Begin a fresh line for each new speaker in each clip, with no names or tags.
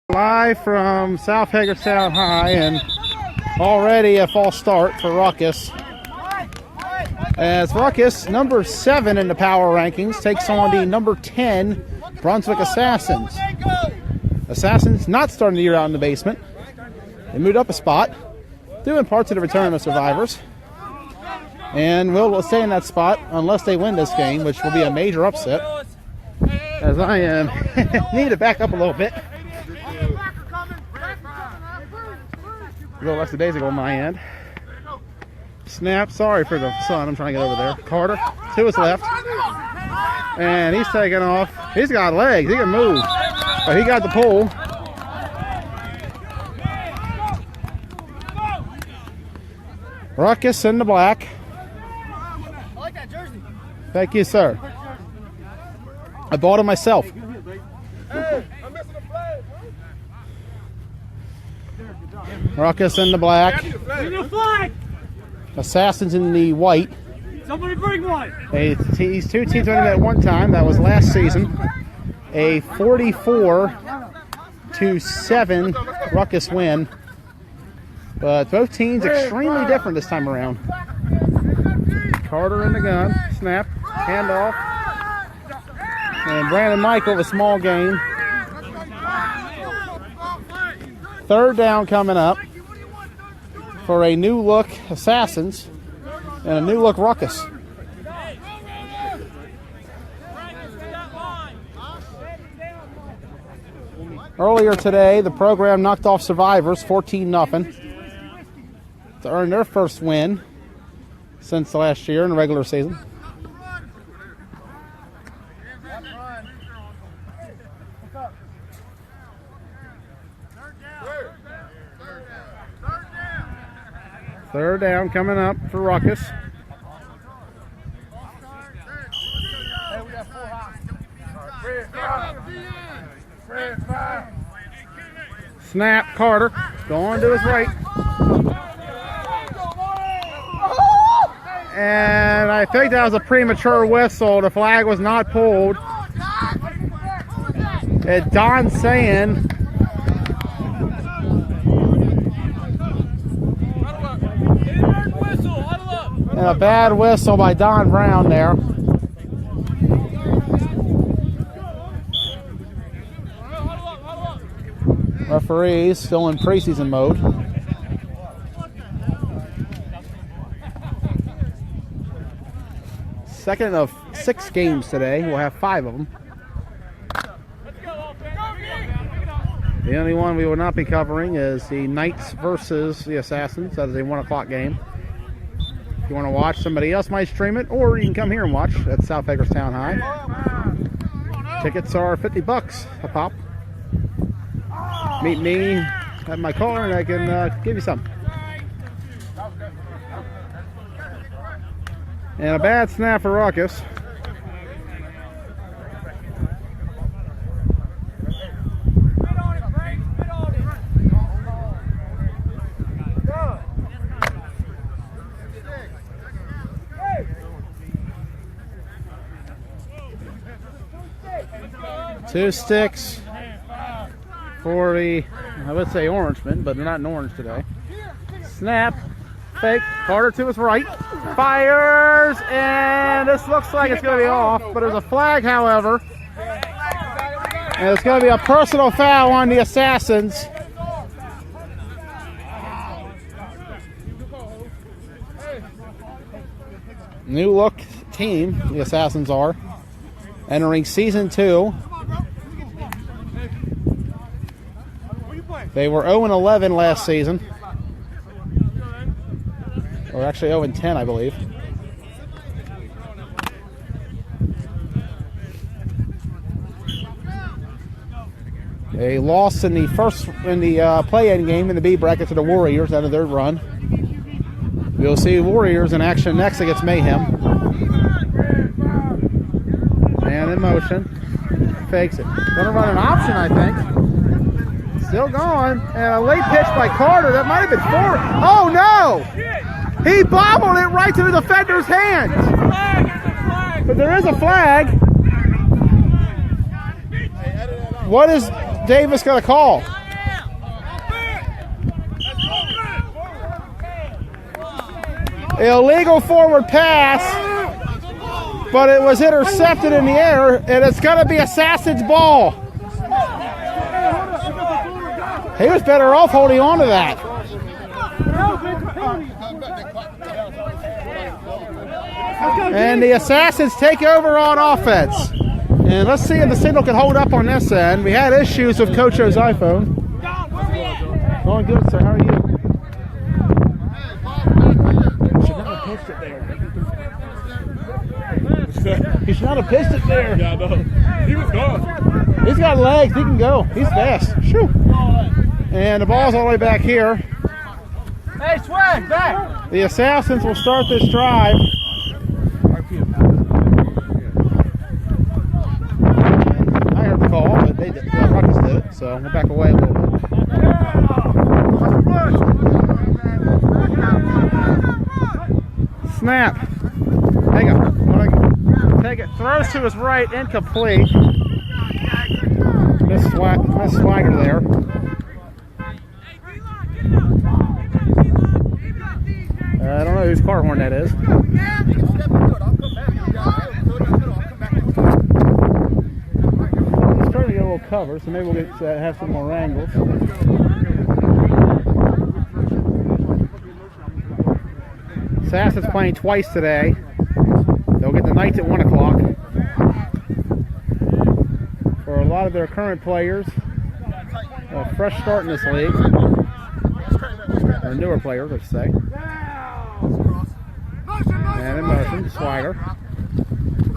Live from South Hagerstown High, and already a false start for Ruckus. As Ruckus, number 7 in the power rankings, takes on the number 10 Brunswick Assassins. Assassins not starting the year out in the basement. They moved up a spot, due in part to the return of survivors. And will stay in that spot unless they win this game, which will be a major upset. As I am need to back up a little bit. A little less than days ago on my end. Snap, sorry for the sun, I'm trying to get over there. Carter to his left. And he's taking off. He's got legs, he can move. But he got the pull. Ruckus in the black.
I like that jersey.
Thank you, sir. I bought it myself.
Hey, I'm missing a flag.
Ruckus in the black.
Bring the flag!
Assassins in the white.
Somebody bring one!
These two teams went in at one time. That was last season. A 44-7 Ruckus win. But both teams extremely different this time around. Carter in the gun. Snap. Handoff. And Brandon Michael, a small game. Third down coming up for a new look Assassins and a new look Ruckus. Earlier today, the program knocked off Survivors 14-0 to earn their first win since last year in the regular season. Third down coming up for Ruckus. Snap, Carter going to his right. And I think that was a premature whistle. The flag was not pulled. And Don saying and a bad whistle by Don Brown there. Referees still in preseason mode. Second of 6 games today. We'll have 5 of them. The only one we will not be covering is the Knights versus the Assassins. That is a 1 o'clock game. If you want to watch, somebody else might stream it, or you can come here and watch at South Hagerstown High. Tickets are $50 a pop. Meet me at my car and I can give you some. And a bad snap for Ruckus. Two sticks for the, I would say Orangeman, but they're not in orange today. Snap, fake, Carter to his right, fires, and this looks like it's going to be off, but there's a flag, however, and it's going to be a personal foul on the Assassins. New look team, the Assassins are, entering season 2. They were 0-11 last season. Or actually 0-10, I believe. They lost in the play-in game in the B bracket to the Warriors out of their run. We'll see Warriors in action next against Mayhem. And in motion. Fakes it. Gonna run an option, I think. Still going, and a late pitch by Carter. That might have been 4. Oh no! He bobbled it right to the defender's hands. But there is a flag. What is Davis going to call? Illegal forward pass, but it was intercepted in the air, and it's going to be Assassin's ball. He was better off holding on to that. And the Assassins take over on offense. And let's see if the signal can hold up on this end. We had issues with Coach O's iPhone. Going good, sir. How are you? Should not have pitched it there. He should not have pitched it there.
Yeah, I know. He was gone.
He's got legs. He can go. He's fast. Shoo. And the ball's all the way back here.
Hey, Swag, back.
The Assassins will start this drive. I heard the call, but they did. Ruckus did it, so we'll back away a little bit. Snap. Hang on. Take it. Throws to his right, incomplete. Miss Swagger there. I don't know whose car horn that is. It's starting to get a little cover, so maybe we'll get have some more angles. Assassin's playing twice today. They'll get the Knights at 1 o'clock. For a lot of their current players, a fresh start in this league. Or newer players, I should say. And in motion, Swagger.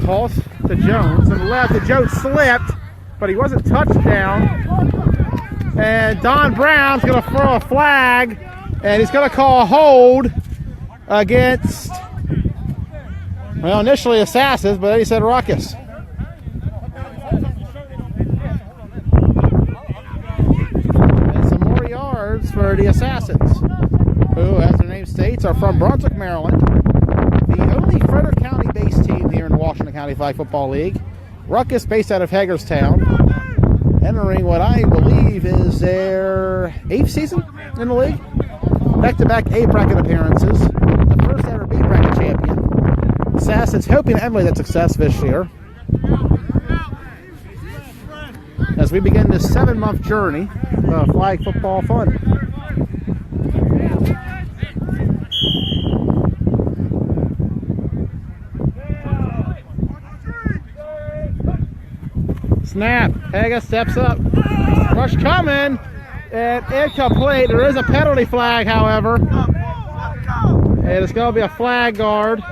Toss to Jones. And left, and Jones slipped, but he wasn't touched down. And Don Brown's going to throw a flag, and he's going to call a hold against, well, initially Assassins, but then he said Ruckus. And some more yards for the Assassins, who, as their name states, are from Brunswick, Maryland. The only Frederick County-based team here in the Washington County Flag Football League. Ruckus, based out of Hagerstown, entering what I believe is their 8th season in the league. Back-to-back A-bracket appearances. The first ever B-bracket champion. Assassins hoping to emulate that success this year. As we begin this 7-month journey of flag football fun. Snap. Haga steps up. Rush coming. And incomplete. There is a penalty flag, however. And it's going to be a flag guard.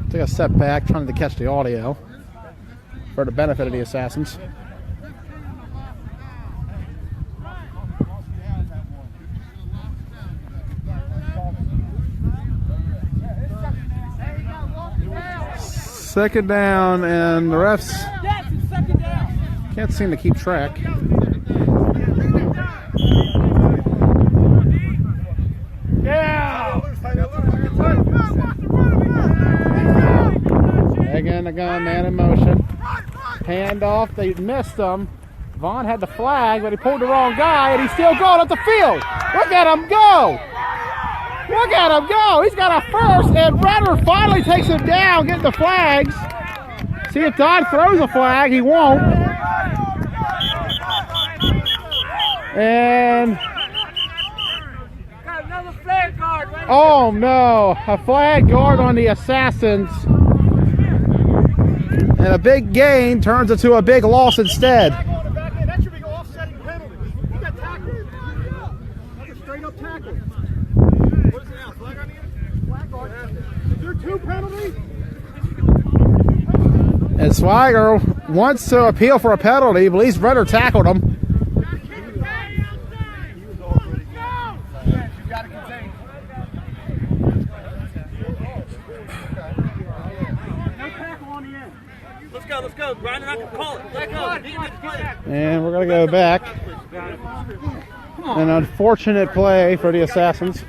Take a step back, trying to catch the audio for the benefit of the Assassins. Second down, and the refs can't seem to keep track. Again, the gun, man in motion. Hand off, they missed him. Vaughn had the flag, but he pulled the wrong guy, and he's still going up the field. Look at him go! Look at him go! He's got a first, and Redder finally takes him down, getting the flags. See if Don throws a flag, he won't. And
Got another flag guard right
oh no, a flag guard on the Assassins. And a big gain turns into a big loss instead.
That should be an offsetting penalty. He got tackled. That's a straight up tackle. What is it now? Flag on the end? Flag guard. Is there 2 penalties?
And Swagger wants to appeal for a penalty, but at least Redder tackled him.
go, let's go. Brian, I can call it. Let go. He can make the play.
And we're going to go back. An unfortunate play for the Assassins.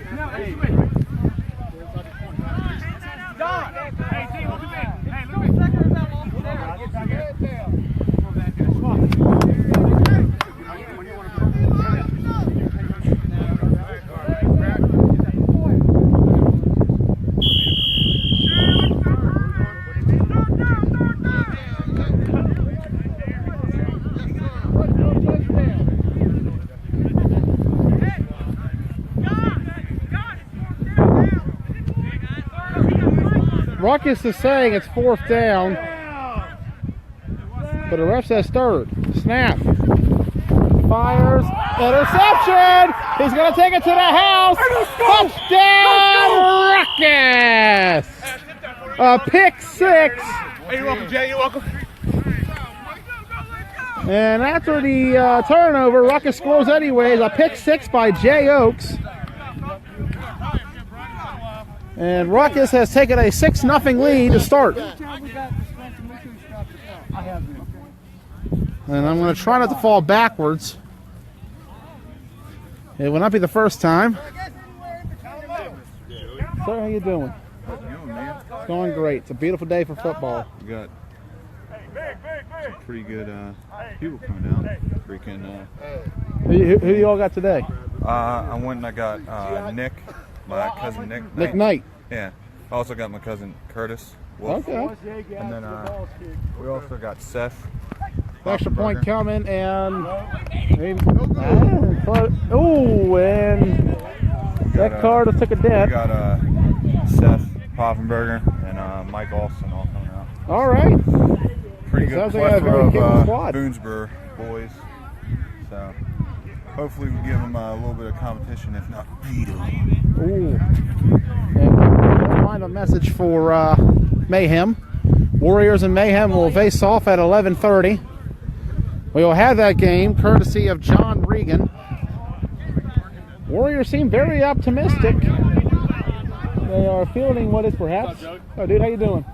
Ruckus is saying it's 4th down, but the ref says 3rd. Snap. Fires. Interception! He's going to take it to the house. Touchdown, Ruckus! A pick 6.
Hey, you're welcome, Jay. You're welcome.
And after the turnover, Ruckus scores anyways. A pick 6 by Jay Oakes. And Ruckus has taken a 6-0 lead to start. And I'm going to try not to fall backwards. It will not be the first time. Sir, how you doing? It's going great. It's a beautiful day for football.
We got some pretty good people coming down. Freaking.
Who you all got today?
I went and I got Nick, my cousin Nick.
Nick Knight.
Yeah. I also got my cousin Curtis Wolf.
Okay.
And then we also got Seth.
Extra point coming and oh, and that card took a
We
dent.
got Seth Poffenberger and Mike Olson all coming out.
All right.
Pretty good
Sounds like a
plethora
very
of
capable squad.
Boonesboro boys. So hopefully we give them a little bit of competition, if not beat them.
Ooh. And we'll find a message for Mayhem. Warriors and Mayhem will face off at 11:30. We will have that game courtesy of John Regan. Warriors seem very optimistic. They are fielding what is perhaps... Oh, dude, how you doing?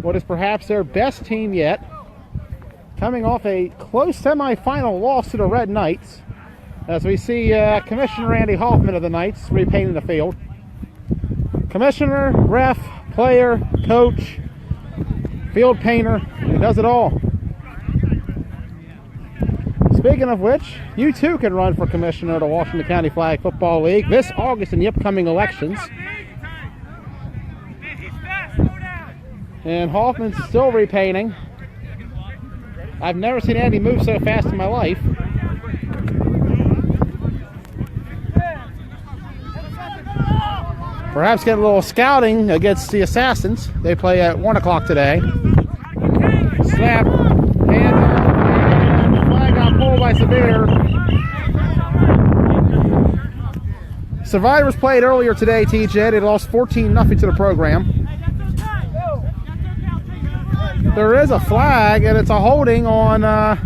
What is perhaps their best team yet. Coming off a close semifinal loss to the Red Knights. As we see Commissioner Andy Hoffman of the Knights repainting the field. Commissioner, ref, player, coach, field painter, he does it all. Speaking of which, you too can run for commissioner of the Washington County Flag Football League this August in the upcoming elections. And Hoffman's still repainting. I've never seen Andy move so fast in my life. Perhaps get a little scouting against the Assassins. They play at 1 o'clock today. Snap. And the flag got pulled by Severe. Survivors played earlier today, TJ. They lost 14-0 to the program. There is a flag, and it's a holding on... and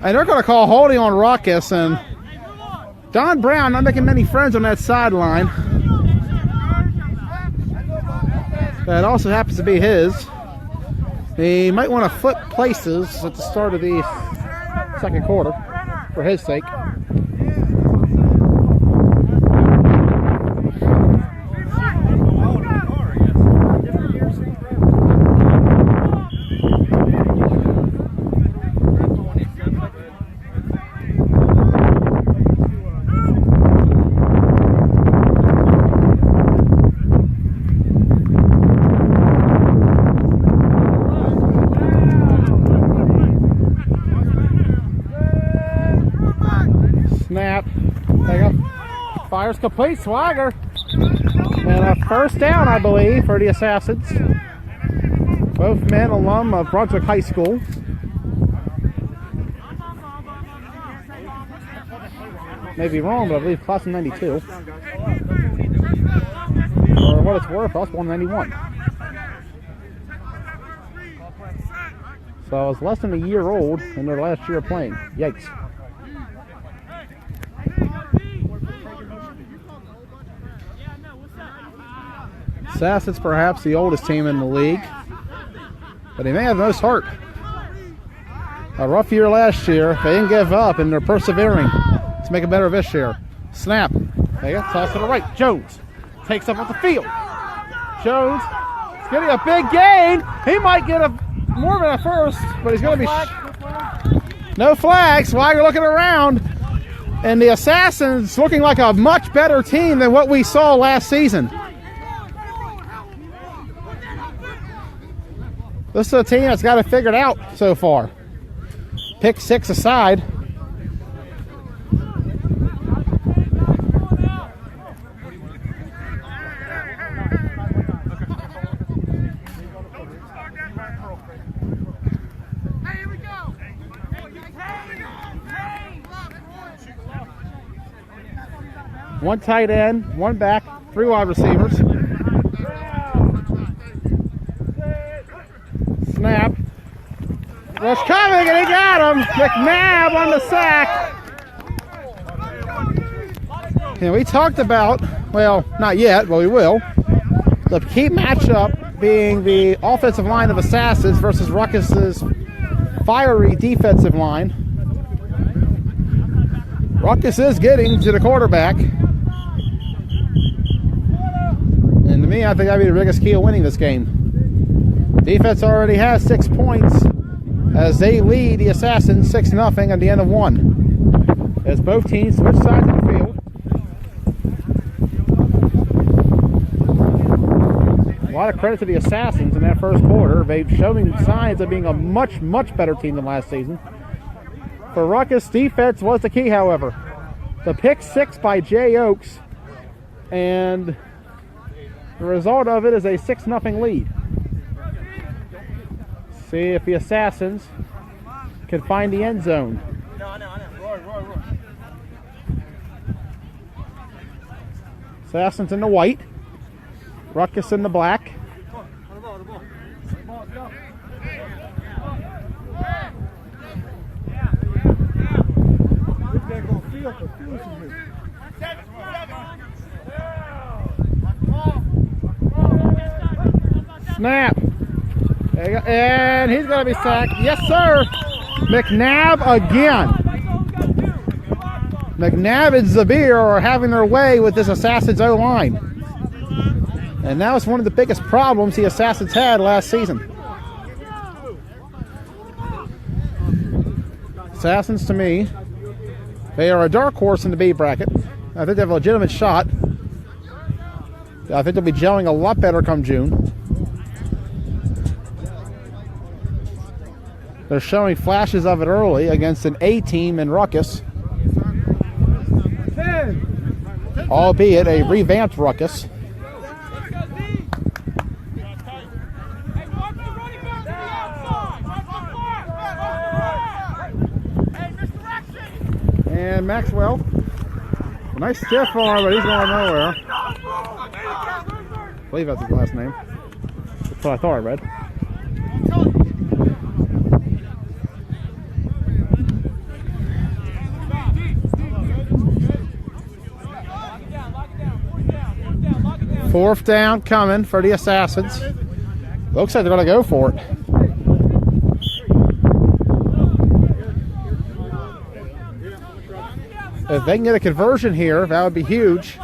they're going to call holding on Ruckus, and Don Brown not making many friends on that sideline. That also happens to be his. He might want to flip places at the start of the second quarter for his sake. Snap. There you go. Fires complete. Swagger. And a first down, I believe, for the Assassins. Both men alum of Brunswick High School. May be wrong, but I believe class of 92. For what it's worth, I was born in 91. So I was less than a year old in their last year of playing. Yikes. Assassins perhaps the oldest team in the league, but they may have the most heart. A rough year last year. They didn't give up, and they're persevering to make it better this year. Snap. There you go. Toss to the right. Jones takes up at the field. Jones is getting a big gain. He might get more than a first, but he's going to be... No flags while you're looking around. And the Assassins looking like a much better team than what we saw last season. This is a team that's got it figured out so far. Pick 6 aside. One tight end, one back, 3 wide receivers. Snap. Rush coming, and he got him. McNabb on the sack. And we talked about, well, not yet, but we will, the key matchup being the offensive line of Assassins versus Ruckus's fiery defensive line. Ruckus is getting to the quarterback. And to me, I think that'd be the biggest key of winning this game. Defense already has 6 points as they lead the Assassins 6-0 at the end of 1. As both teams switch sides of the field. A lot of credit to the Assassins in that first quarter. They've shown signs of being a much, much better team than last season. For Ruckus, defense was the key, however. The pick 6 by Jay Oakes, and the result of it is a 6-0 lead. See if the Assassins can find the end zone.
Roy.
Assassins in the white. Ruckus in the black. Snap. There you go. And he's going to be sacked. Yes, sir. McNabb again. McNabb and Zabir are having their way with this Assassins O-line. And that was one of the biggest problems the Assassins had last season. Assassins, to me, they are a dark horse in the B bracket. I think they have a legitimate shot. I think they'll be gelling a lot better come June. They're showing flashes of it early against an A team in Ruckus. Albeit a revamped Ruckus. And Maxwell, a nice stiff arm, but he's going nowhere. I believe that's his last name. That's what I thought I read. Fourth down coming for the Assassins. Looks like they're going to go for it. If they can get a conversion here, that would be huge,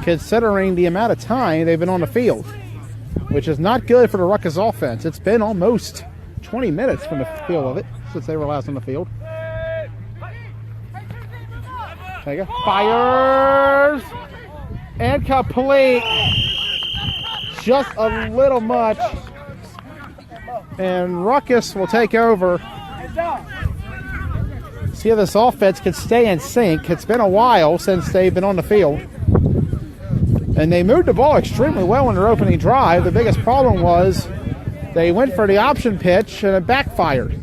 considering the amount of time they've been on the field, which is not good for the Ruckus offense. It's been almost 20 minutes from the feel of it since they were last on the field. There you go. Fires! And complete. Just a little much. And Ruckus will take over. See if this offense can stay in sync. It's been a while since they've been on the field. And they moved the ball extremely well in their opening drive. The biggest problem was they went for the option pitch and it backfired.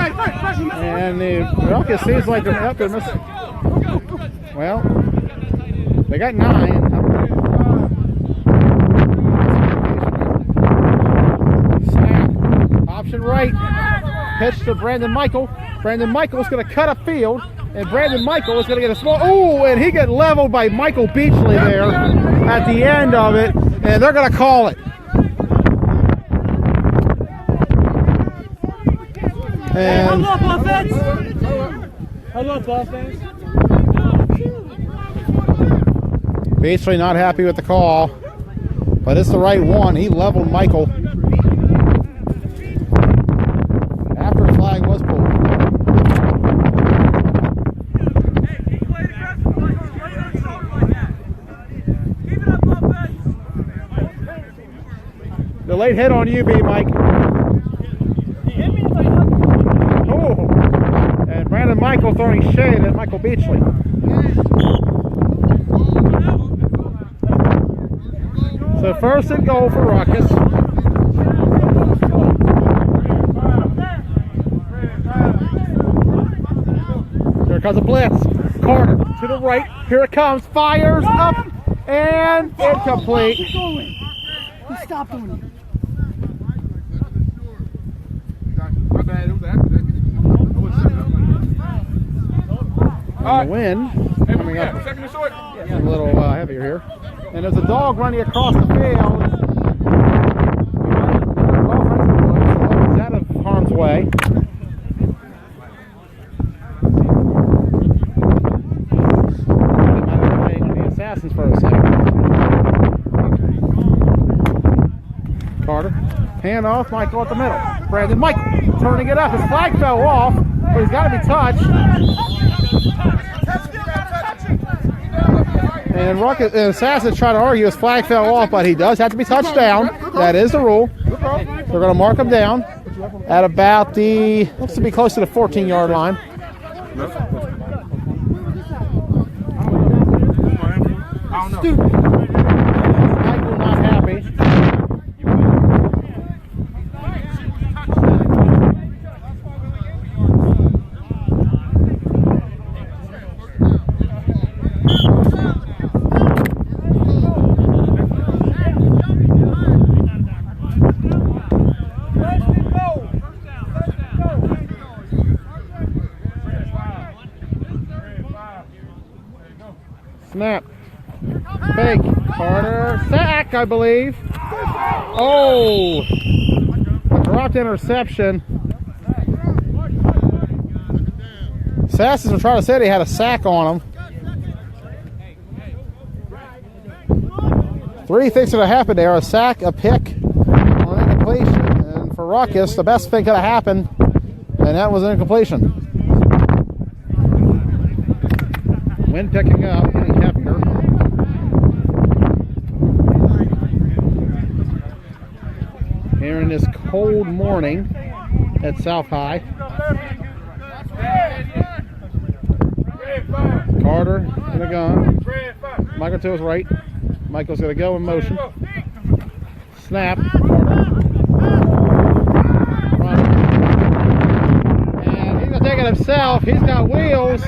And the Ruckus seems like they're up there missing. Well, they got 9. Snap. Option right. Pitch to Brandon Michael. Brandon Michael's going to cut a field. And Brandon Michael is going to get a small. Oh, and he got leveled by Michael Beachley there at the end of it. And they're going to call it. And Beachley not happy with the call, but it's the right one. He leveled Michael after the flag was pulled. The late hit on you, Mike. Oh, and Brandon Michael throwing shade at Michael Beachley. So first and goal for Ruckus. Here comes a blitz. Carter to the right. Here it comes. Fires up and incomplete.
He stopped doing it.
And the wind coming up a little heavier here. And there's a dog running across the field. He's out of harm's way. The Assassins for a second. Carter, hand off, Michael at the middle. Brandon Michael turning it up. His flag fell off, but he's got to be touched. And Ruckus, Assassins try to argue his flag fell off, but he does have to be touched down. That is the rule. They're going to mark him down at about the, looks to be close to the 14-yard line. Michael not happy. Snap. Fake. Carter. Sack, I believe. Oh! Dropped interception. Assassins were trying to say they had a sack on him. 3 things that have happened there. A sack, a pick, or an incompletion. And for Ruckus, the best thing could have happened, and that was an incompletion. Wind picking up, getting heavier. Here in this cold morning at South High. Carter in the gun. Michael to his right. Michael's going to go in motion. Snap. Carter. And he's going to take it himself. He's got wheels.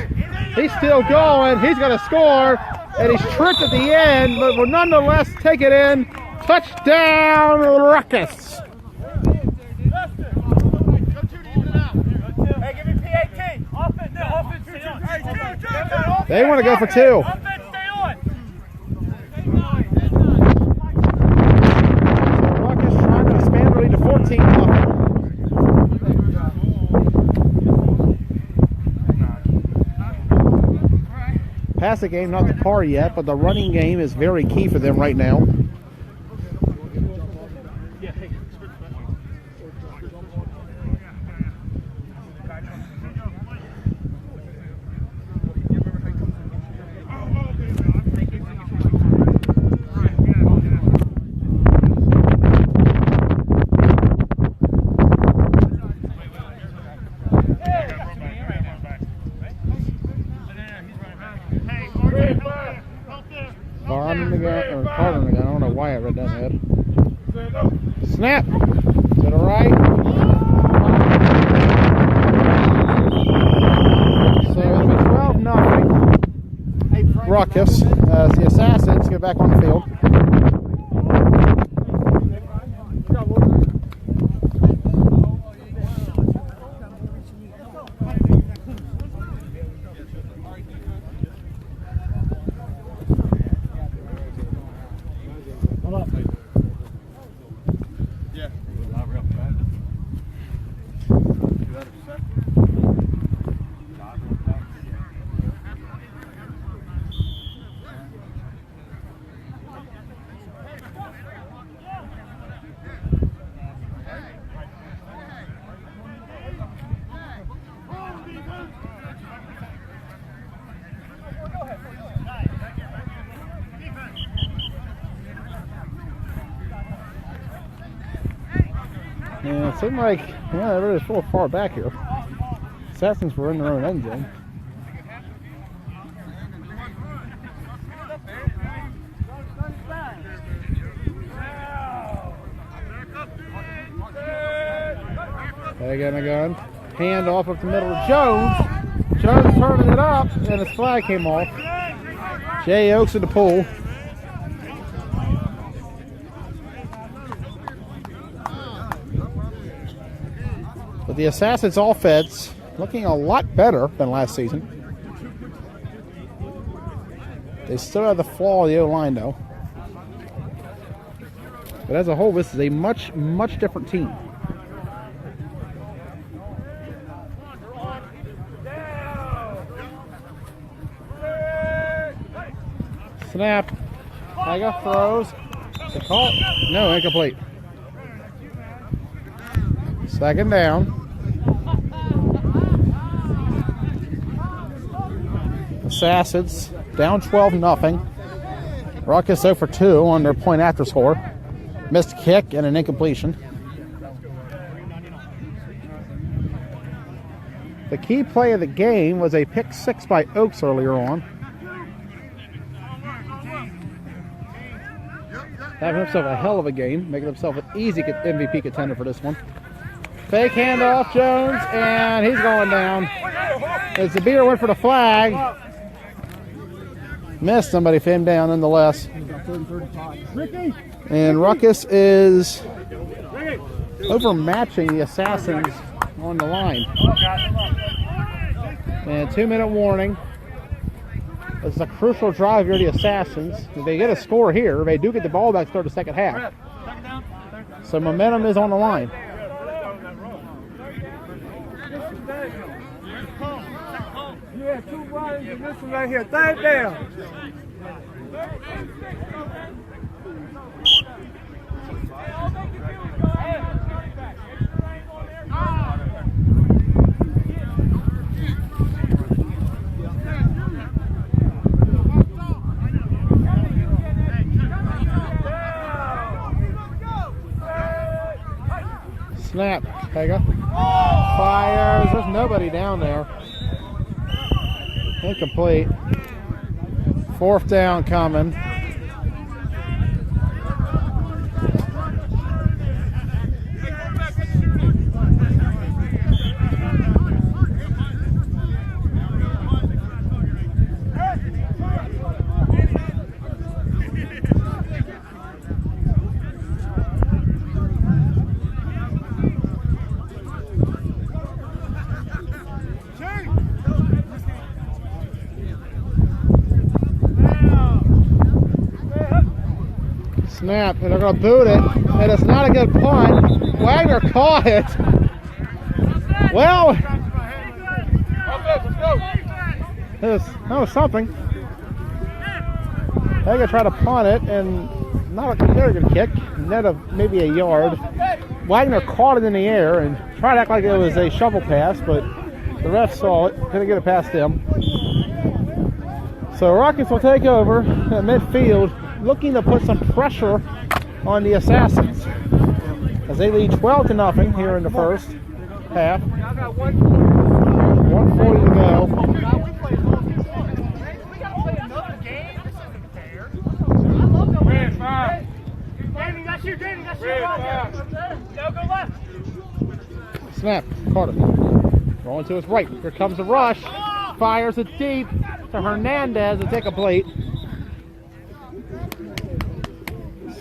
He's still going. He's going to score. And he's tripped at the end, but will nonetheless take it in. Touchdown, Ruckus. They want to go for 2. So Ruckus trying to expand the lead to 14. Passing game not to par yet, but the running game is very key for them right now. Carter in the gun. I don't know why I read that head. Snap to the right. Ruckus as the Assassins get back on the field. Yeah, it seemed like, yeah, they were just a little far back here. Assassins were in their own end zone. They got a gun. Hand off up the middle of Jones. Jones turning it up, and his flag came off. Jay Oaks in the pool. But the Assassins offense looking a lot better than last season. They still have the flaw of the O-line though. But as a whole, this is a much, much different team. Snap. Tiger throws. The call. No, incomplete. Second down. Assassins down 12-0. Ruckus 0 for 2 on their point after score. Missed kick and an incompletion. The key play of the game was a pick 6 by Oaks earlier on. Having himself a hell of a game, making himself an easy MVP contender for this one. Fake handoff, Jones, and he's going down. As the beater went for the flag. Missed somebody, him down nonetheless. And Ruckus is overmatching the Assassins on the line. And 2-minute warning. This is a crucial drive here to the Assassins. If they get a score here, they do get the ball back to start the second half. So momentum is on the line.
Yeah, 2 runs and this one right here. Third down.
Snap. Pega. Fires. There's nobody down there. Incomplete. 4th down coming. Snap, and they're going to boot it, and it's not a good punt. Wagner caught it. Well, that was something. They're going to try to punt it, and not a very good kick, net of maybe a yard. Wagner caught it in the air and tried to act like it was a shovel pass, but the ref saw it, couldn't get it past him. So Ruckus will take over at midfield, looking to put some pressure on the Assassins as they lead 12-0 here in the first half. 1:40 to go. Snap, Carter. Going to his right. Here comes the rush. Fires it deep. to Hernandez to take a plate.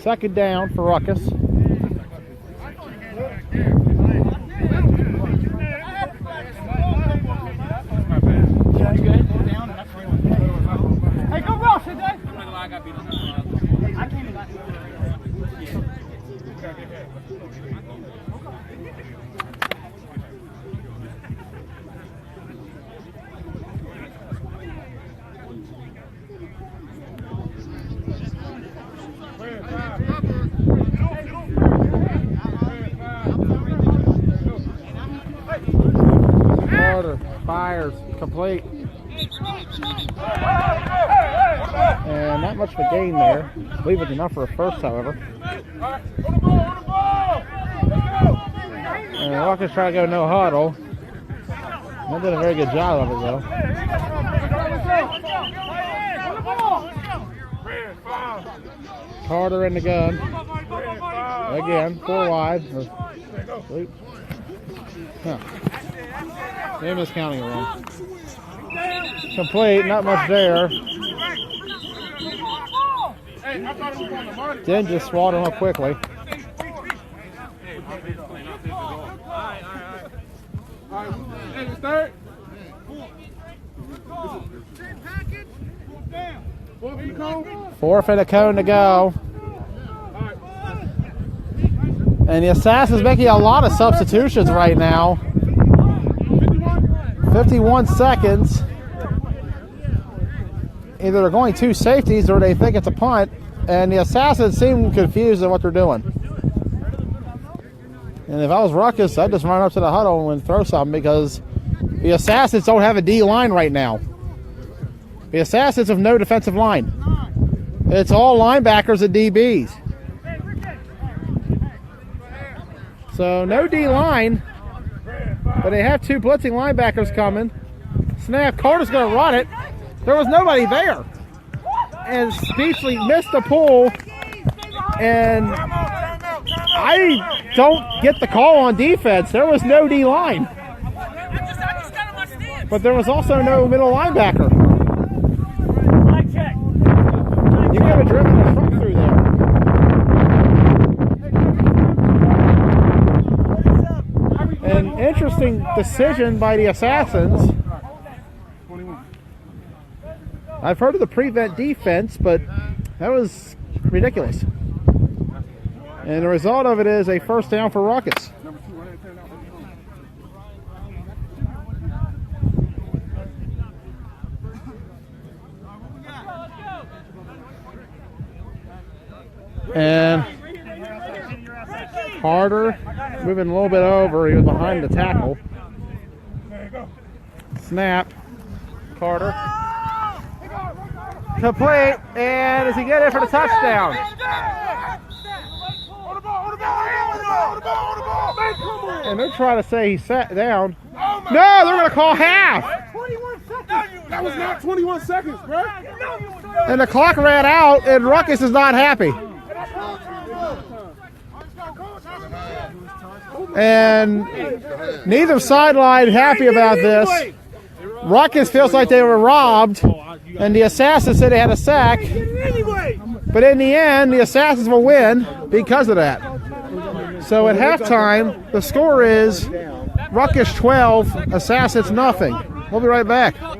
Second down for Ruckus.
Hey, go Ross, today.
Carter fires complete. And not much of a gain there. I believe it's enough for a first, however. And Ruckus trying to go no huddle. Not did a very good job of it though. Carter in the gun. Again, 4 wide. Huh. Maybe it's counting it wrong. Complete, not much there. Then just swat him up quickly. Fourth and a cone to go. And the Assassins making a lot of substitutions right now. 51 seconds. Either they're going 2 safeties or they think it's a punt. And the Assassins seem confused at what they're doing. And if I was Ruckus, I'd just run up to the huddle and throw something because the Assassins don't have a D line right now. The Assassins have no defensive line. It's all linebackers and DBs. So no D line, but they have 2 blitzing linebackers coming. Snap, Carter's going to run it. There was nobody there. And Speechley missed the pull. And I don't get the call on defense. There was no D line. But there was also no middle linebacker. You could have driven the truck through there. An interesting decision by the Assassins. I've heard of the prevent defense, but that was ridiculous. And the result of it is a first down for Ruckus. And Carter moving a little bit over. He was behind the tackle. Snap. Carter. Complete. And does he get it for the touchdown? And they're trying to say he sat down. No, they're going to call half.
21 seconds. That was not 21 seconds, bro.
And the clock ran out, and Ruckus is not happy. And neither sideline happy about this. Ruckus feels like they were robbed, and the Assassins said they had a sack. But in the end, the Assassins will win because of that. So at halftime, the score is Ruckus 12, Assassins nothing. We'll be right back.
So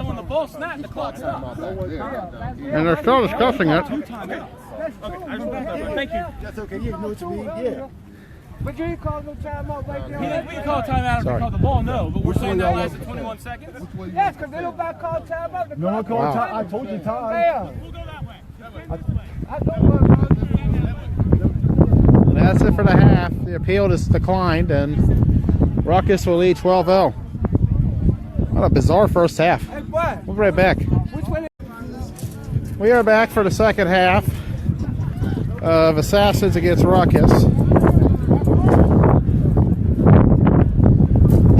when the ball snapped, the clock stopped.
And they're still discussing it.
Thank you.
That's okay. You know what you mean? Yeah. But you ain't called no timeout right there.
We can call a timeout if we call the ball, no. But we're saying that lasted 21 seconds.
Yes, because they don't got called timeout.
No one called time. I told you time.
We'll go that way.
I don't want
And that's it for the half. The appeal just declined, and Ruckus will lead 12-0. What a bizarre first half.
Hey, what?
We'll be right back.
Which way?
We are back for the second half of Assassins against Ruckus.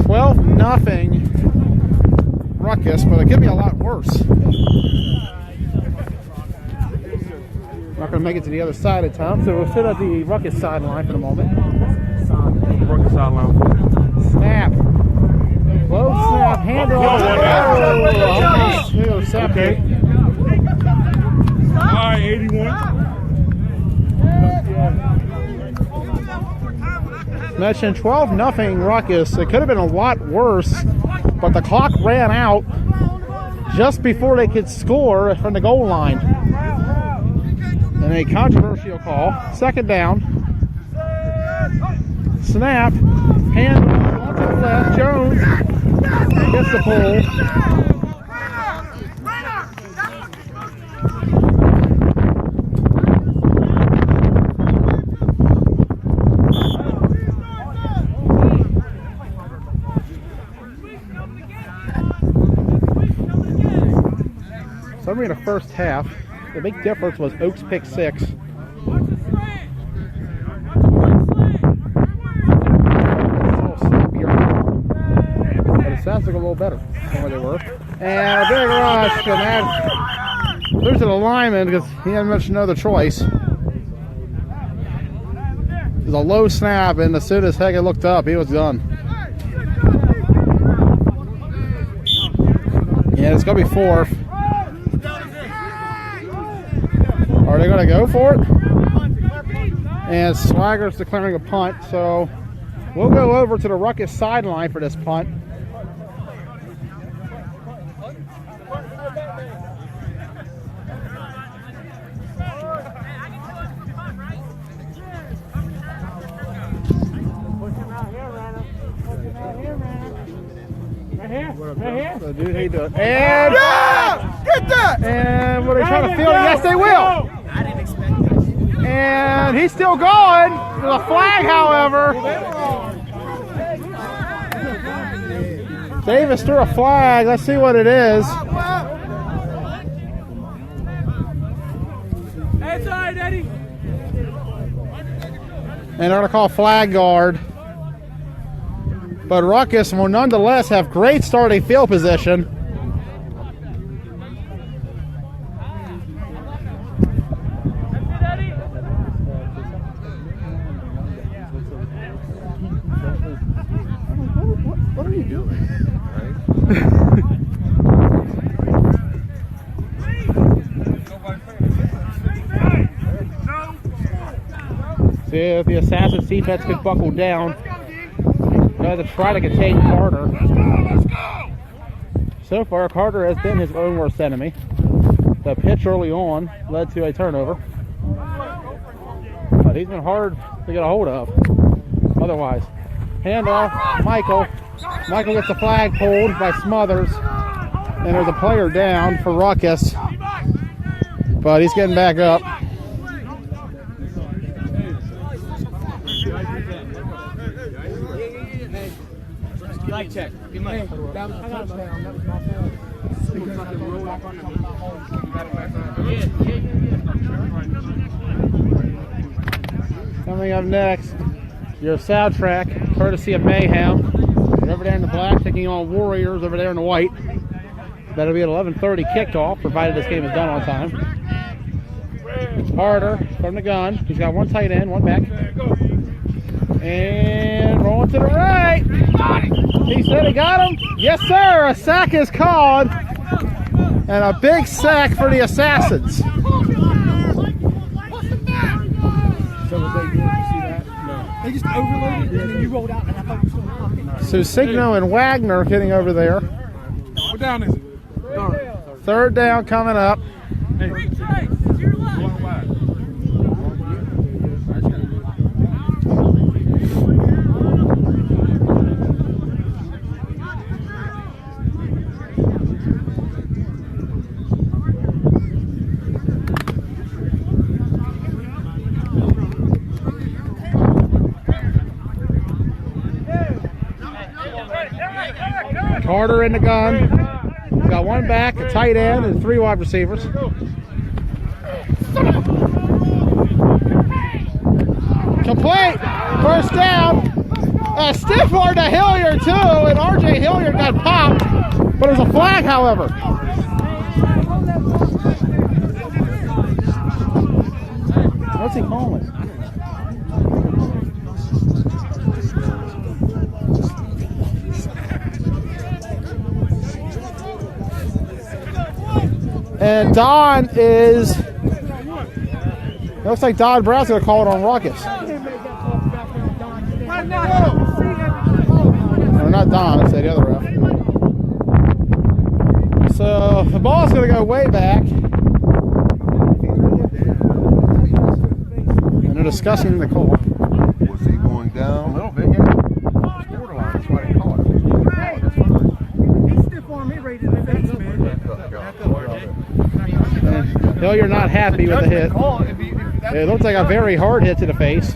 12-0 Ruckus, but it could be a lot worse. Not going to make it to the other side of town, so we'll sit at the Ruckus sideline for the moment.
Ruckus sideline.
Snap. Close snap handoff.
Okay. All right, 81.
Mentioned 12-0 Ruckus. It could have been a lot worse, but the clock ran out just before they could score from the goal line. And a controversial call. Second down. Snap. Hand onto the left. Jones gets the pull. Summary of the first half. The big difference was Oaks pick 6. But it sounds like a little better than where they were. And a big rush, and that losing a lineman because he had much no other choice. It was a low snap, and as soon as Haggett looked up, he was done. Yeah, it's going to be 4th. Are they going to go for it? And Swagger's declaring a punt, so we'll go over to the Ruckus sideline for this punt. So dude, he does. And
Yeah! Get that!
And will they try to field it? Yes, they will.
I didn't expect that.
And he's still going. There's a flag, however. Davis threw a flag. Let's see what it is.
It's all right, Eddie.
And they're going to call flag guard. But Ruckus will nonetheless have great starting field position.
What are you doing?
See if the Assassins defense could buckle down. They're to try to contain Carter. So far, Carter has been his own worst enemy. The pitch early on led to a turnover. But he's been hard to get a hold of. Otherwise, handoff, Michael. Michael gets the flag pulled by Smothers. And there's a player down for Ruckus. But he's getting back up.
Light check. Good night.
That was a touchdown. That was my fault. Because I rolled back on top of my home.
Coming up next, your soundtrack, courtesy of Mayhem. They're over there in the black, taking on Warriors over there in the white. That'll be at 11:30 kickoff, provided this game is done on time. Carter from the gun. He's got one tight end, one back. And rolling to the right. He said he got him. Yes, sir. A sack is called. And a big sack for the Assassins.
So was they good? You see that? No. They just overloaded and then you rolled out and I thought you were still in the pocket.
So Signo and Wagner getting over there.
What down is it?
Third down coming up. Carter in the gun. He's got one back, a tight end, and 3 wide receivers. Complete. First down. A stiff arm to Hilliard, too, and RJ Hilliard got popped, but it was a flag, however. What's he calling? And Don is. Looks like Don Brown's going to call it on Ruckus. Or not Don, it's the other ref. So the ball's going to go way back. And they're discussing the call.
Was he going down?
A little bit, yeah. Borderline, that's why they call it. He's stiff on me right in the face, man.
No, you're not happy with the hit. It looks like a very hard hit to the face.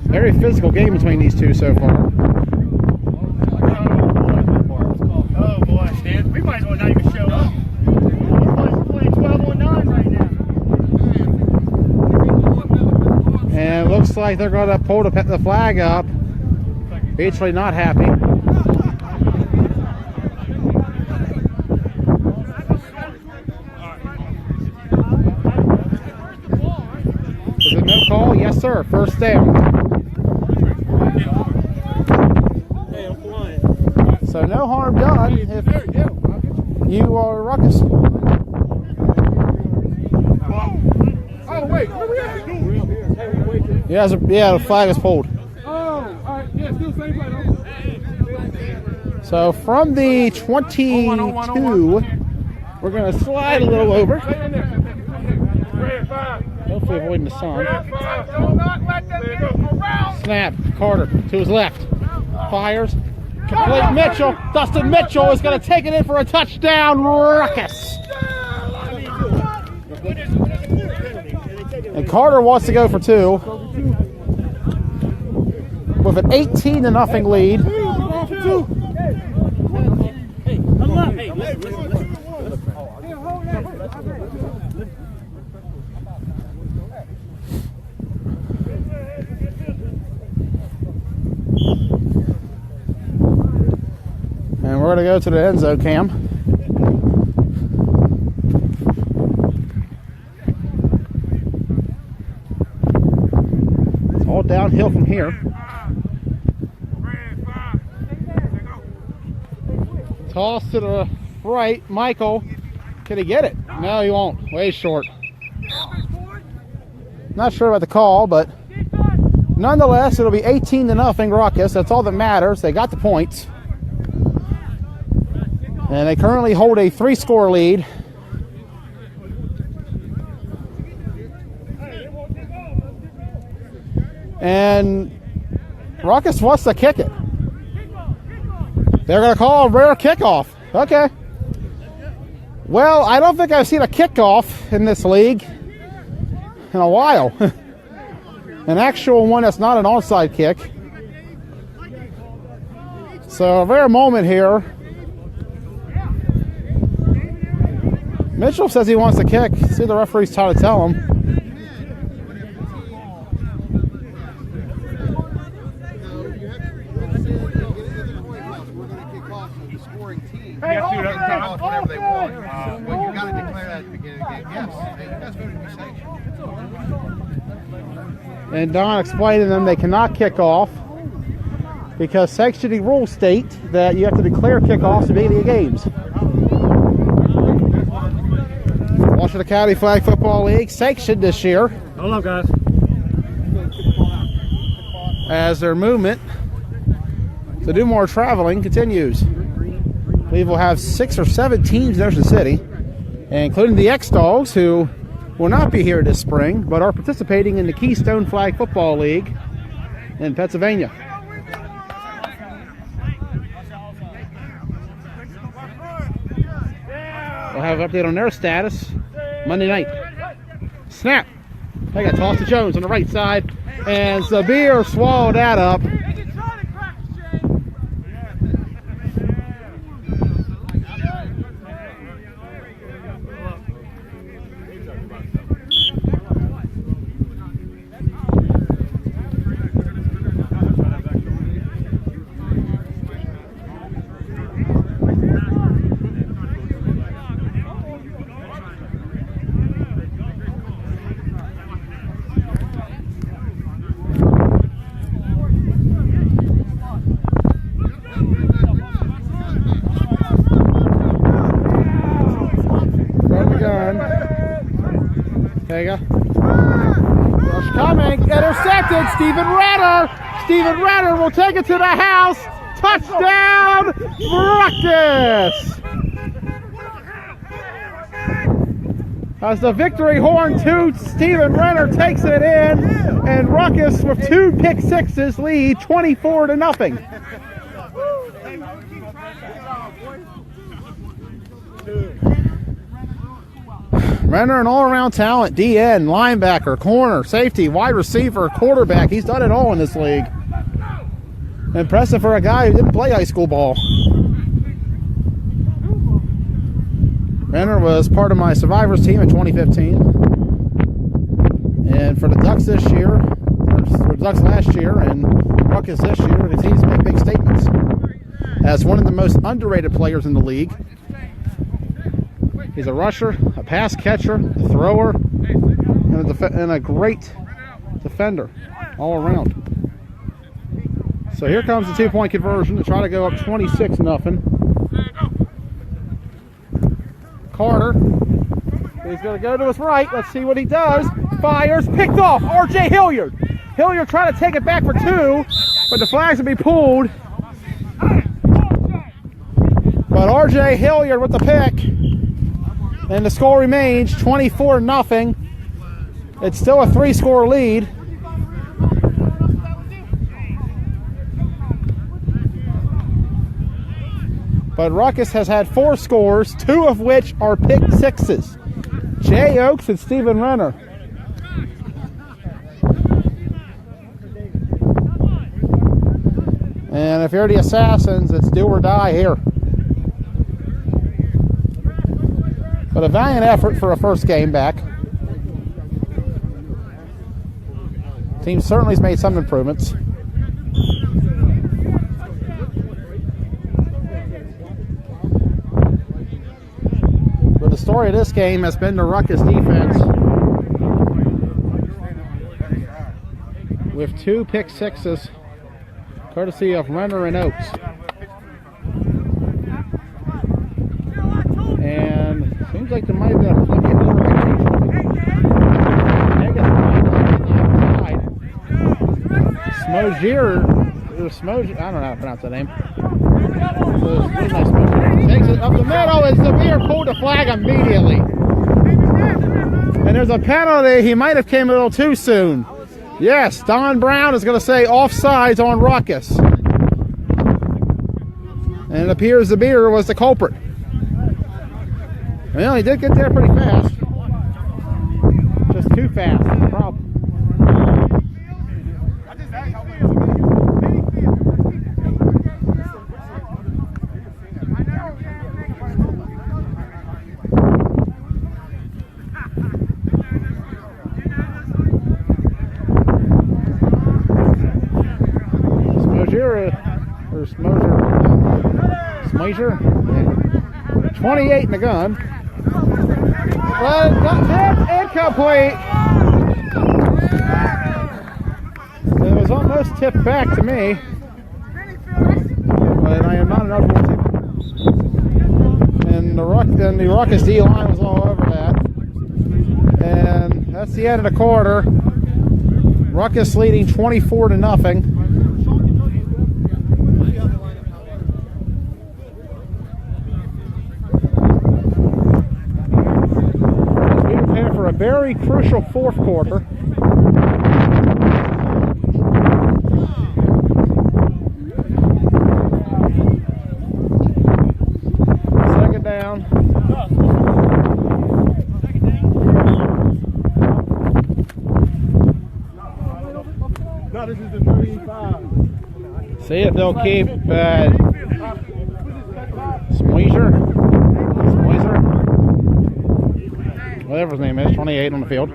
Very physical game between these two so far.
Oh boy, Stan, we might as well not even show up. We're playing 12-on-9 right now.
And it looks like they're going to pull the flag up. Beachley not happy. Is it no call? Yes, sir. First down. So no harm done if you are Ruckus.
Oh wait, where we at?
Yeah, the flag is pulled.
Oh, all right, yeah, still same play though.
So from the 22, we're going to slide a little over. Hopefully avoiding the sun. Snap. Carter to his left. Fires. Complete Mitchell. Dustin Mitchell is going to take it in for a touchdown. Ruckus. And Carter wants to go for 2. With an 18-0 lead. And we're going to go to the end zone cam. It's all downhill from here. Toss to the right. Michael. Can he get it? No, he won't. Way short. Not sure about the call, but nonetheless, it'll be 18-0 Ruckus. That's all that matters. They got the points. And they currently hold a 3-score lead. And Ruckus wants to kick it. They're going to call a rare kickoff. Okay. Well, I don't think I've seen a kickoff in this league in a while. An actual one that's not an onside kick. So a rare moment here. Mitchell says he wants to kick. See, the referee's trying to tell him.
Hey,
Whatever they want. Well, you got to declare that at the beginning of the game. Yes, that's going to be sanctioned.
And Don explained to them they cannot kick off because sanctioning rules state that you have to declare kickoffs at the beginning of games. Washington County Flag Football League sanctioned this year.
Hold on, guys.
As their movement to do more traveling continues. I believe we'll have 6 or 7 teams in Ocean City, including the X-Dogs, who will not be here this spring, but are participating in the Keystone Flag Football League in Pennsylvania. We'll have an update on their status Monday night. Snap. They got tossed to Jones on the right side, and Zabir swallowed that up. There you go. Rush coming. Intercepted. Steven Renner. Steven Renner will take it to the house. Touchdown, Ruckus. As the victory horn toots, Steven Renner takes it in, and Ruckus with 2 pick sixes lead 24-0. Renner, an all-around talent, DN, linebacker, corner, safety, wide receiver, quarterback. He's done it all in this league. Impressive for a guy who didn't play high school ball. Renner was part of my Survivors team in 2015. And for the Ducks this year, or the Ducks last year, and Ruckus this year, continues to make big statements. As one of the most underrated players in the league. He's a rusher, a pass catcher, a thrower, and a great defender all around. So here comes the 2-point conversion to try to go up 26-0. Carter, he's going to go to his right. Let's see what he does. Fires, picked off. R.J. Hilliard. Hilliard trying to take it back for 2, but the flags will be pulled. But R.J. Hilliard with the pick. And the score remains 24-0. It's still a 3-score lead. But Ruckus has had 4 scores, 2 of which are pick sixes. Jay Oaks and Steven Renner. And if you're the Assassins, it's do or die here. But a valiant effort for a first game back. Team certainly has made some improvements. But the story of this game has been the Ruckus defense with 2 pick sixes, courtesy of Renner and Oaks. And seems like there might have been a flick in Smozier, I don't know how to pronounce that name. Takes it up the middle, and Zamir pulled the flag immediately. And there's a penalty. He might have came a little too soon. Yes, Don Brown is going to say offsides on Ruckus. And it appears Zamir was the culprit. Well, he did get there pretty fast. Just too fast, that's the problem. Smozier, 28 in the gun. Well, incomplete. It was almost tipped back to me, but I am not an eligible ticket. And the Ruckus D line was all over that. And that's the end of the quarter. Ruckus leading 24-0. A very crucial 4th quarter. Second down.
No, this is the 35.
See if they'll keep Smozier. Whatever his name is, 28 on the field.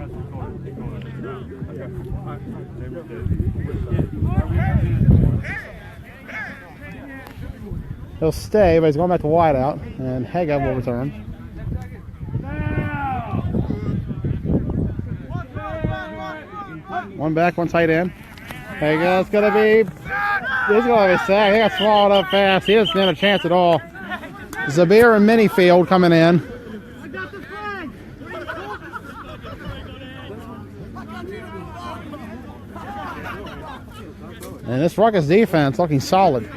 He'll stay, but he's going back to wide out, and Haga will return. One back, one tight end. Haga's going to be sacked. He got swallowed up fast. He doesn't stand a chance at all. Zabir and Minifield coming in. And this Ruckus defense looking solid.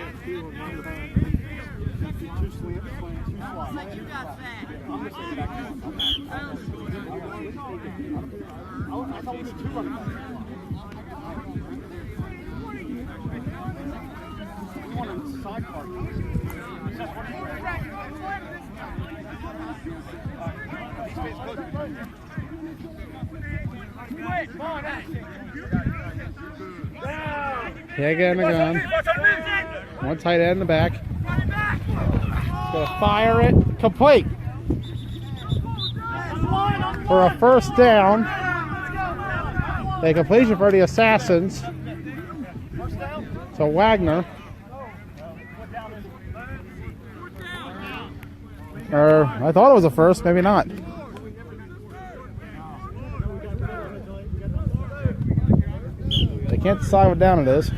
Haga in the gun. One tight end in the back. Gonna fire it. Complete. For a first down. A completion for the Assassins. To Wagner. Or I thought it was a first, maybe not. They can't decide what down it is.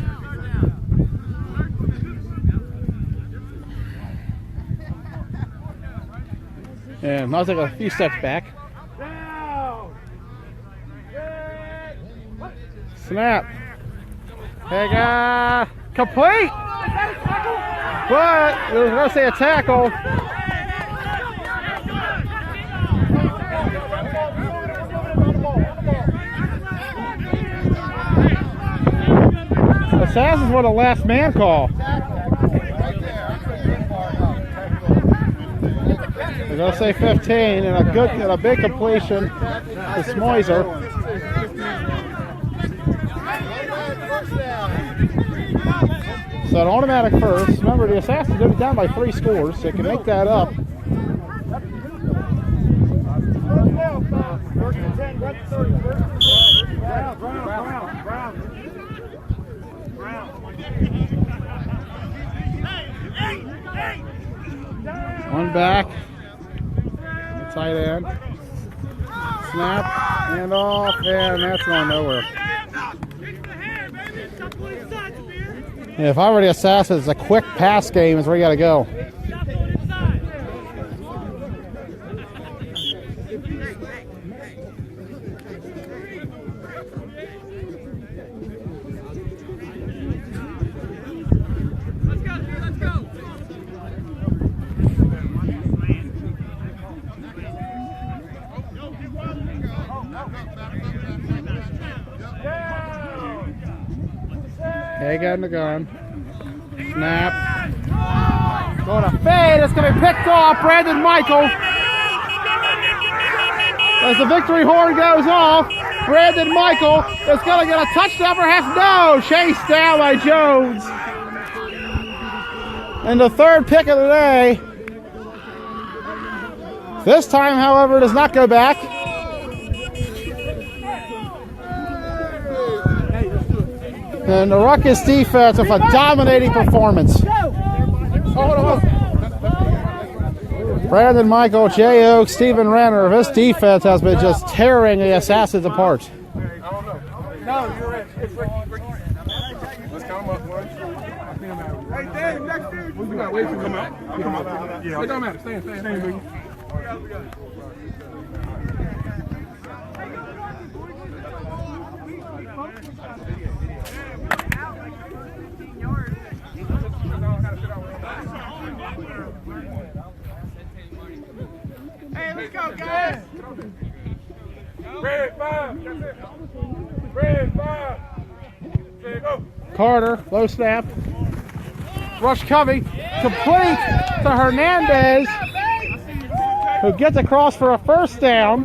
And I'll take a few steps back. Snap. Haga. Complete. But I was going to say a tackle. Assassins were the last man call. We're going to say 15 and a big completion to Smoiser. So an automatic first. Remember, the Assassins are down by 3 scores, so they can make that up. One back. Tight end. Snap. Hand off. And that's going nowhere. Yeah, if I were the Assassins, a quick pass game is where you got to go. Haga in the gun. Snap. Going to fade. It's going to be picked off. Brandon Michael. As the victory horn goes off, Brandon Michael is going to get a touchdown perhaps. No. Chased down by Jones. And the third pick of the day. This time, however, does not go back. And the Ruckus defense with a dominating performance. Brandon Michael, Jay Oak, Stephen Renner. This defense has been just tearing the Assassins apart.
No, you're right. It's Ricky. Let's count them up, one. Hey, Dave, next dude. We got to wait to come out. Come out. Yeah. It don't matter. Stay in, Biggie. Hey, let's go, guys. Red 5. Red 5. There go.
Carter, low snap. Rush Covey, complete to Hernandez, who gets across for a first down.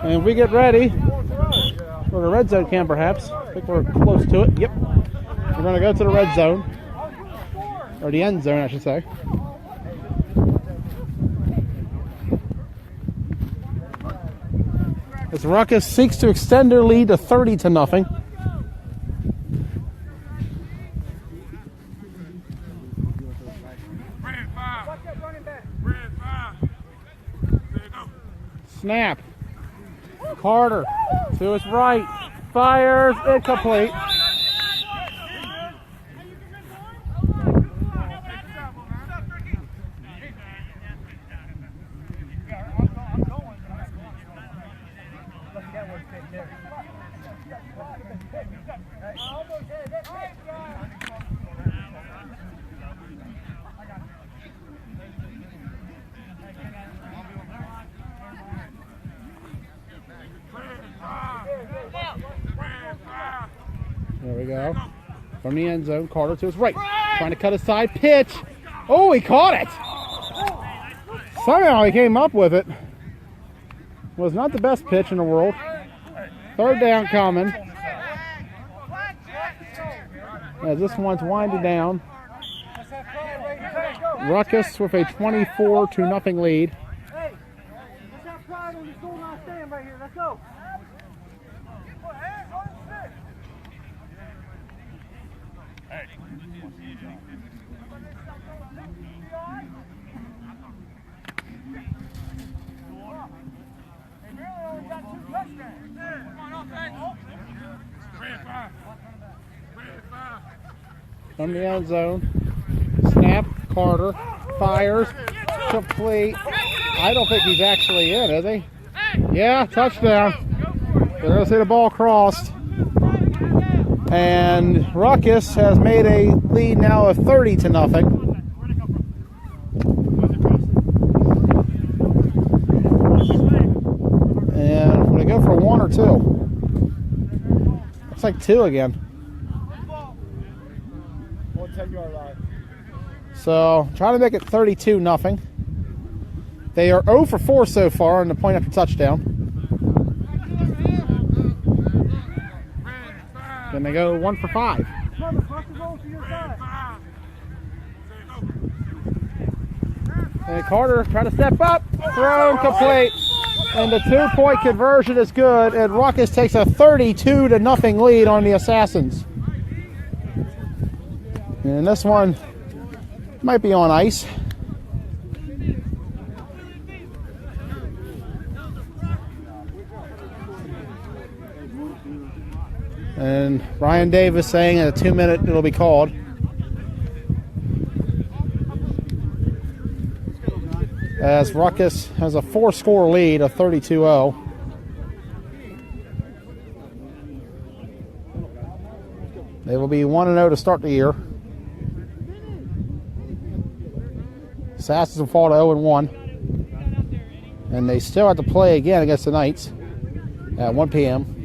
And we get ready for the red zone cam, perhaps. I think we're close to it. Yep. We're going to go to the red zone. Or the end zone, I should say. As Ruckus seeks to extend their lead to 30-0. Snap. Carter to his right. Fires. Incomplete. There we go. From the end zone, Carter to his right. Trying to cut a side pitch. Oh, he caught it. Somehow he came up with it. Was not the best pitch in the world. Third down coming. As this one's winding down. Ruckus with a 24-0 lead.
Hey, let's have pride on this goal line stand right here. Let's go.
From the end zone. Snap. Carter fires. Complete. I don't think he's actually in, is he? Yeah, touchdown. They're going to see the ball crossed. And Ruckus has made a lead now of 30-0. And I'm going to go for 1 or 2. Looks like 2 again.
10-yard line.
So, trying to make it 32-0. They are 0 for 4 so far on the point after touchdown. Then they go 1 for 5. And Carter trying to step up, throw complete. And the 2-point conversion is good, and Ruckus takes a 32-0 lead on the Assassins. And this one might be on ice. And Ryan Davis saying in a 2-minute it'll be called. As Ruckus has a 4-score lead of 32-0. They will be 1-0 to start the year. Assassins will fall to 0-1. And they still have to play again against the Knights at 1 p.m.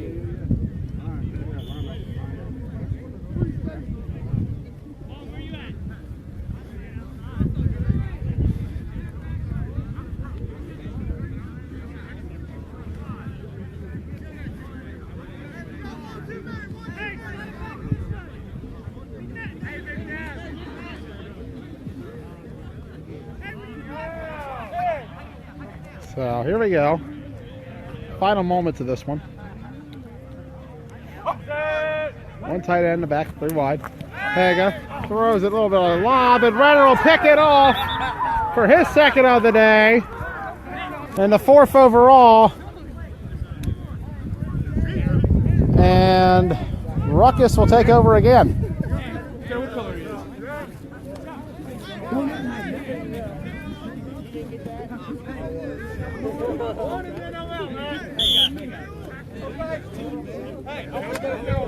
So here we go. Final moments of this one. One tight end in the back, 3 wide. Haga throws it a little bit of a lob, and Renner will pick it off for his second of the day. And the 4th overall. And Ruckus will take over again.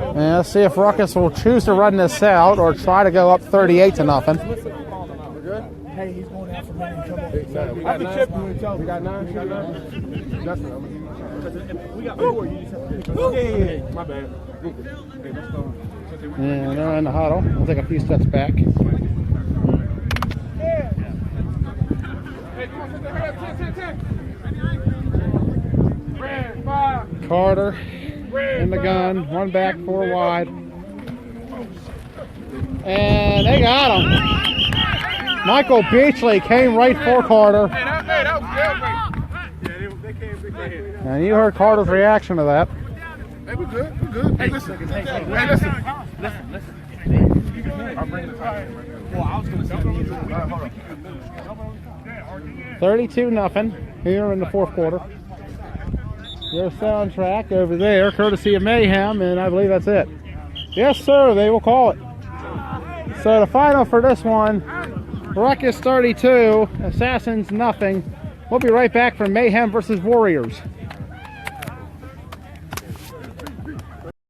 And let's see if Ruckus will choose to run this out or try to go up 38-0.
Hey, he's going out for money and trouble.
We got 9. We got 9. We got 4. You just have to. Yeah. My bad. Hey, let's go.
And they're in the huddle. We'll take a few steps back. Carter in the gun, 1 back, 4 wide. And they got him. Michael Beachley came right for Carter. And you heard Carter's reaction to that.
Hey, we're good. We're good. Hey, listen. Hey, listen. I'll bring the time. Well, I was going to say
32-0 here in the 4th quarter. Their soundtrack over there, courtesy of Mayhem, and I believe that's it. Yes, sir, they will call it. So the final for this one, Ruckus 32, Assassins nothing. We'll be right back from Mayhem versus Warriors.